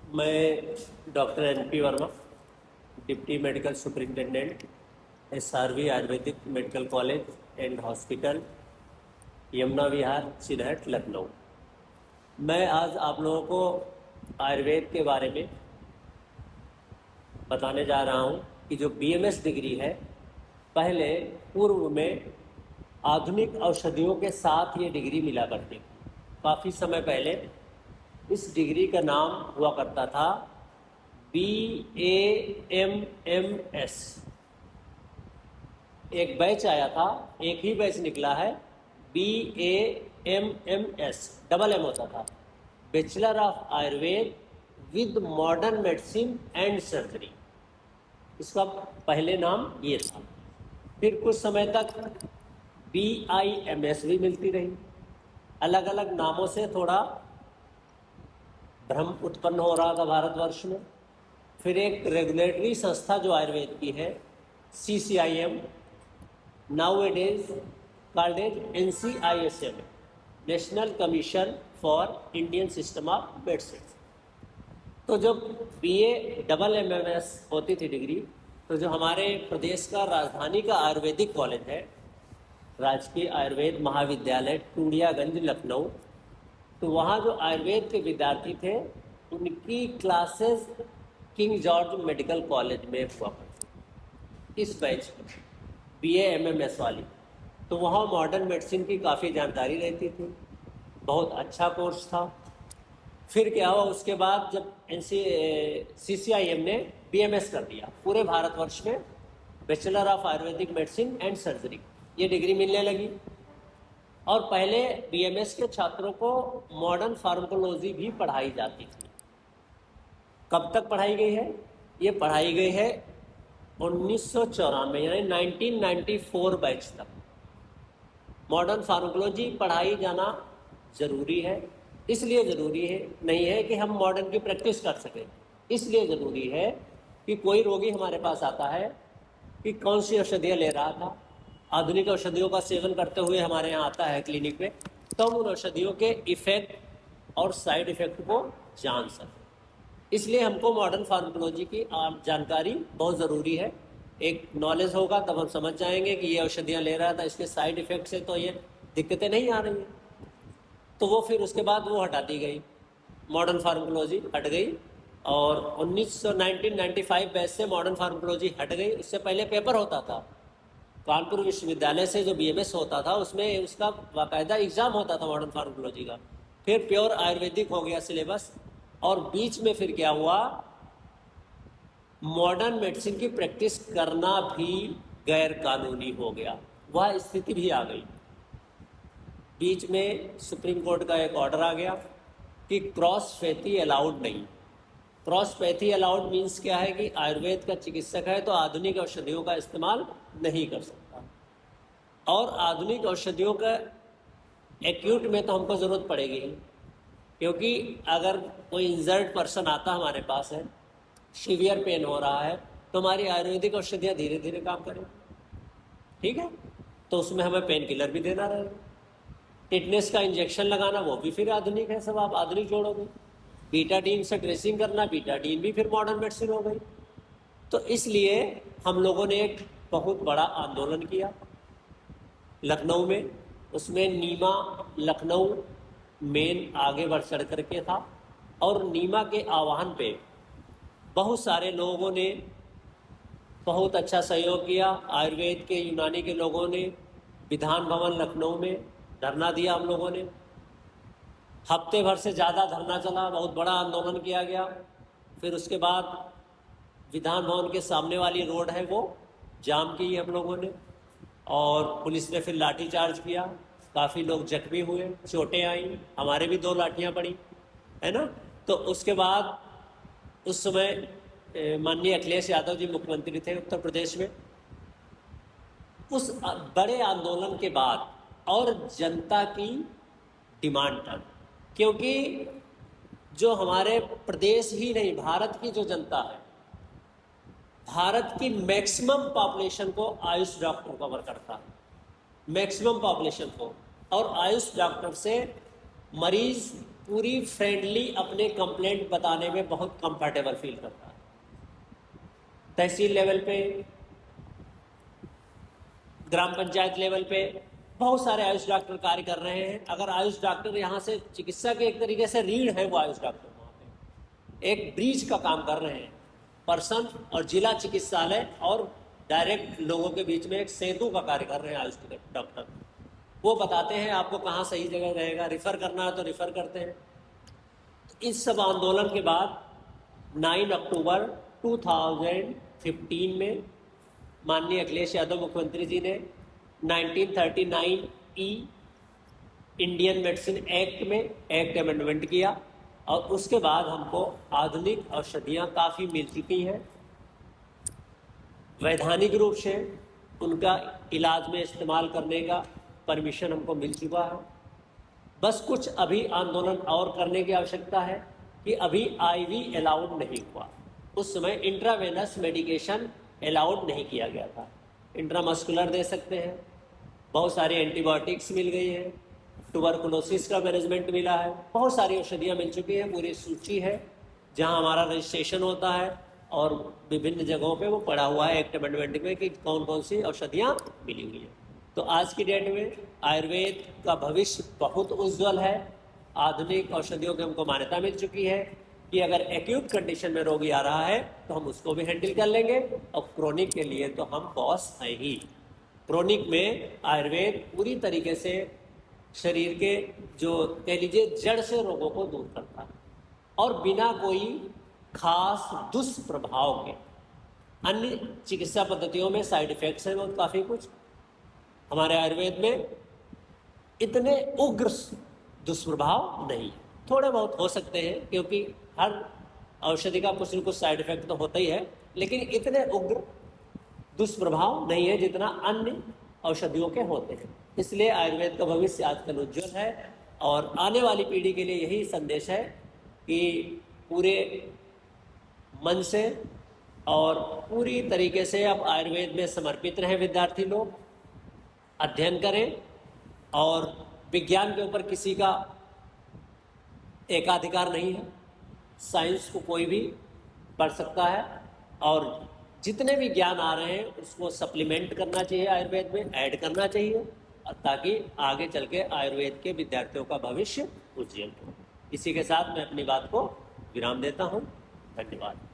मैं doctor N P. Verma, deputy medical superintendent, S R V. Ayurvedic medical college and hospital, Yamuna Vihar, Chirhat, Lucknow. मैं आज आप लोगों को आयुर्वेद के बारे में बताने जा रहा हूँ कि जो बीएमएस डिग्री है, पहले पूर्व में आधुनिक औषधियों के साथ ये डिग्री मिला करती थी। काफ़ी समय पहले इस डिग्री का नाम हुआ करता था BAMMS। एक बैच आया था, एक ही बैच निकला है, BAMMS, डबल एम होता था, bachelor of Ayurveda with modern medicine and surgery. इसका पहले नाम ये था। फिर कुछ समय तक BIMS भी मिलती रही। अलग अलग नामों से थोड़ा भ्रम उत्पन्न हो रहा था भारतवर्ष में। फिर एक रेगुलेटरी संस्था जो आयुर्वेद की है, CCIM, now it is called as NCISM, national commission for Indian system of medicine. तो जब BAMMS होती थी डिग्री, तो जो हमारे प्रदेश का राजधानी का आयुर्वेदिक कॉलेज है, राजकीय आयुर्वेद महाविद्यालय टूंडियागंज, लखनऊ, तो वहाँ जो आयुर्वेद के विद्यार्थी थे, उनकी classes king George medical college में हुआ करती। इस बैच में BAMMS वाली, तो वहाँ मॉडर्न मेडिसिन की काफ़ी जानकारी रहती थी। बहुत अच्छा कोर्स था। फिर क्या हुआ, उसके बाद जब CCIM ने BMS कर दिया, पूरे भारतवर्ष में bachelor of Ayurvedic medicine and surgery ये डिग्री मिलने लगी। और पहले BMS के छात्रों को मॉडर्न फार्माकोलॉजी भी पढ़ाई जाती थी। कब तक पढ़ाई गई है? ये पढ़ाई गई है 1994 यानी 1994 बैच तक। मॉडर्न फार्माकोलॉजी पढ़ाई जाना ज़रूरी है। इसलिए ज़रूरी है नहीं है कि हम मॉडर्न की प्रैक्टिस कर सकें, इसलिए ज़रूरी है कि कोई रोगी हमारे पास आता है कि कौन सी औषधियाँ ले रहा था, आधुनिक औषधियों का सेवन करते हुए हमारे यहाँ आता है क्लिनिक में, तो हम उन औषधियों के इफ़ेक्ट और साइड इफ़ेक्ट को जान सकें। इसलिए हमको मॉडर्न फार्माकोलॉजी की जानकारी बहुत ज़रूरी है। एक नॉलेज होगा तब हम समझ जाएंगे कि ये औषधियाँ ले रहा था, इसके साइड इफ़ेक्ट से तो ये दिक्कतें नहीं आ रही हैं। तो वो फिर उसके बाद वो हटा दी गई, मॉडर्न फार्माकोलॉजी हट गई। और 1995 बैच से मॉडर्न फार्माकोलॉजी हट गई। उससे पहले पेपर होता था कानपुर विश्वविद्यालय से, जो BMS होता था, उसमें उसका बाकायदा एग्ज़ाम होता था मॉडर्न फार्माकोलॉजी का। फिर प्योर आयुर्वेदिक हो गया सिलेबस। और बीच में फिर क्या हुआ, मॉडर्न मेडिसिन की प्रैक्टिस करना भी गैर कानूनी हो गया। वह स्थिति भी आ गई। बीच में सुप्रीम कोर्ट का एक ऑर्डर आ गया कि क्रॉसपैथी अलाउड नहीं। क्रॉसपैथी अलाउड मीन्स क्या है कि आयुर्वेद का चिकित्सक है तो आधुनिक औषधियों का इस्तेमाल नहीं कर सकता। और आधुनिक औषधियों का एक्यूट में तो हमको ज़रूरत पड़ेगी ही, क्योंकि अगर कोई इंजर्ड पर्सन आता हमारे पास है, सीवियर पेन हो रहा है, तो हमारी आयुर्वेदिक औषधियाँ धीरे धीरे काम करें, ठीक है। तो उसमें हमें पेन किलर भी देना रहेगा। टिटनेस का इंजेक्शन लगाना, वो भी फिर आधुनिक है, सब आप आधुनिक जोड़ोगे। बीटाडीन से ड्रेसिंग करना, बीटाडीन भी फिर मॉडर्न मेडिसिन हो गई। तो इसलिए हम लोगों ने एक बहुत बड़ा आंदोलन किया लखनऊ में। उसमें नीमा लखनऊ मेन आगे बढ़ चढ़ करके था। और नीमा के आह्वान पे बहुत सारे लोगों ने बहुत अच्छा सहयोग किया। आयुर्वेद के, यूनानी के लोगों ने विधान भवन लखनऊ में धरना दिया। हम लोगों ने हफ्ते भर से ज़्यादा धरना चला, बहुत बड़ा आंदोलन किया गया। फिर उसके बाद विधान भवन के सामने वाली रोड है वो जाम की हम लोगों ने, और पुलिस ने फिर लाठीचार्ज किया। काफ़ी लोग जख्मी हुए, चोटें आई, हमारे भी 2 लाठियाँ पड़ी, है ना। तो उसके बाद उस समय माननीय अखिलेश यादव जी मुख्यमंत्री थे उत्तर प्रदेश में। उस बड़े आंदोलन के बाद और जनता की डिमांड था, क्योंकि जो हमारे प्रदेश ही नहीं, भारत की जो जनता है, भारत की मैक्सिमम पॉपुलेशन को आयुष डॉक्टर कवर करता है, मैक्सिमम पॉपुलेशन को। और आयुष डॉक्टर से मरीज पूरी फ्रेंडली अपने कंप्लेंट बताने में बहुत कंफर्टेबल फील करता है। तहसील लेवल पे, ग्राम पंचायत लेवल पे बहुत सारे आयुष डॉक्टर कार्य कर रहे हैं। अगर आयुष डॉक्टर यहाँ से चिकित्सा के एक तरीके से रीढ़ है, वो आयुष डॉक्टर वहाँ पे एक ब्रिज का काम कर रहे हैं। पर्सन और जिला चिकित्सालय और डायरेक्ट लोगों के बीच में एक सेतु का कार्य कर रहे हैं आयुष डॉक्टर। वो बताते हैं आपको कहाँ सही जगह रहेगा, रिफ़र करना है तो रिफ़र करते हैं। इस सब आंदोलन के बाद 9 अक्टूबर 2015 में माननीय अखिलेश यादव मुख्यमंत्री जी ने 1939 इंडियन मेडिसिन एक्ट में एक्ट अमेंडमेंट किया और उसके बाद हमको आधुनिक औषधियाँ काफ़ी मिल चुकी हैं। वैधानिक रूप से उनका इलाज में इस्तेमाल करने का परमिशन हमको मिल चुका है। बस कुछ अभी आंदोलन और करने की आवश्यकता है कि अभी आईवी अलाउड नहीं हुआ। उस समय इंट्रावेनस मेडिकेशन अलाउड नहीं किया गया था। इंट्रामस्कुलर दे सकते हैं, बहुत सारी एंटीबायोटिक्स मिल गई हैं, ट्यूबरकुलोसिस का मैनेजमेंट मिला है, बहुत सारी औषधियाँ मिल चुकी हैं। पूरी सूची है जहाँ हमारा रजिस्ट्रेशन होता है और विभिन्न जगहों पे वो पड़ा हुआ है एक्ट अमेंडमेंट में कि कौन कौन सी औषधियाँ मिली हुई हैं। तो आज की डेट में आयुर्वेद का भविष्य बहुत उज्जवल है। आधुनिक औषधियों की हमको मान्यता मिल चुकी है कि अगर एक्यूट कंडीशन में रोगी आ रहा है तो हम उसको भी हैंडल कर लेंगे और क्रोनिक के लिए तो हम बॉस हैं ही। क्रोनिक में आयुर्वेद पूरी तरीके से शरीर के जो कह लीजिए जड़ से रोगों को दूर करता है और बिना कोई खास दुष्प्रभाव के। अन्य चिकित्सा पद्धतियों में साइड इफेक्ट्स हैं बहुत काफ़ी कुछ, हमारे आयुर्वेद में इतने उग्र दुष्प्रभाव नहीं, थोड़े बहुत हो सकते हैं क्योंकि हर औषधि का कुछ न कुछ साइड इफेक्ट तो होता ही है, लेकिन इतने उग्र दुष्प्रभाव नहीं है जितना अन्य औषधियों के होते हैं। इसलिए आयुर्वेद का भविष्य आजकल उज्जवल है और आने वाली पीढ़ी के लिए यही संदेश है कि पूरे मन से और पूरी तरीके से अब आयुर्वेद में समर्पित रहें विद्यार्थी लोग, अध्ययन करें और विज्ञान के ऊपर किसी का एकाधिकार नहीं है। साइंस को कोई भी पढ़ सकता है और जितने भी ज्ञान आ रहे हैं उसको सप्लीमेंट करना चाहिए, आयुर्वेद में ऐड करना चाहिए और ताकि आगे चल के आयुर्वेद के विद्यार्थियों का भविष्य उज्जवल हो। इसी के साथ मैं अपनी बात को विराम देता हूँ। धन्यवाद।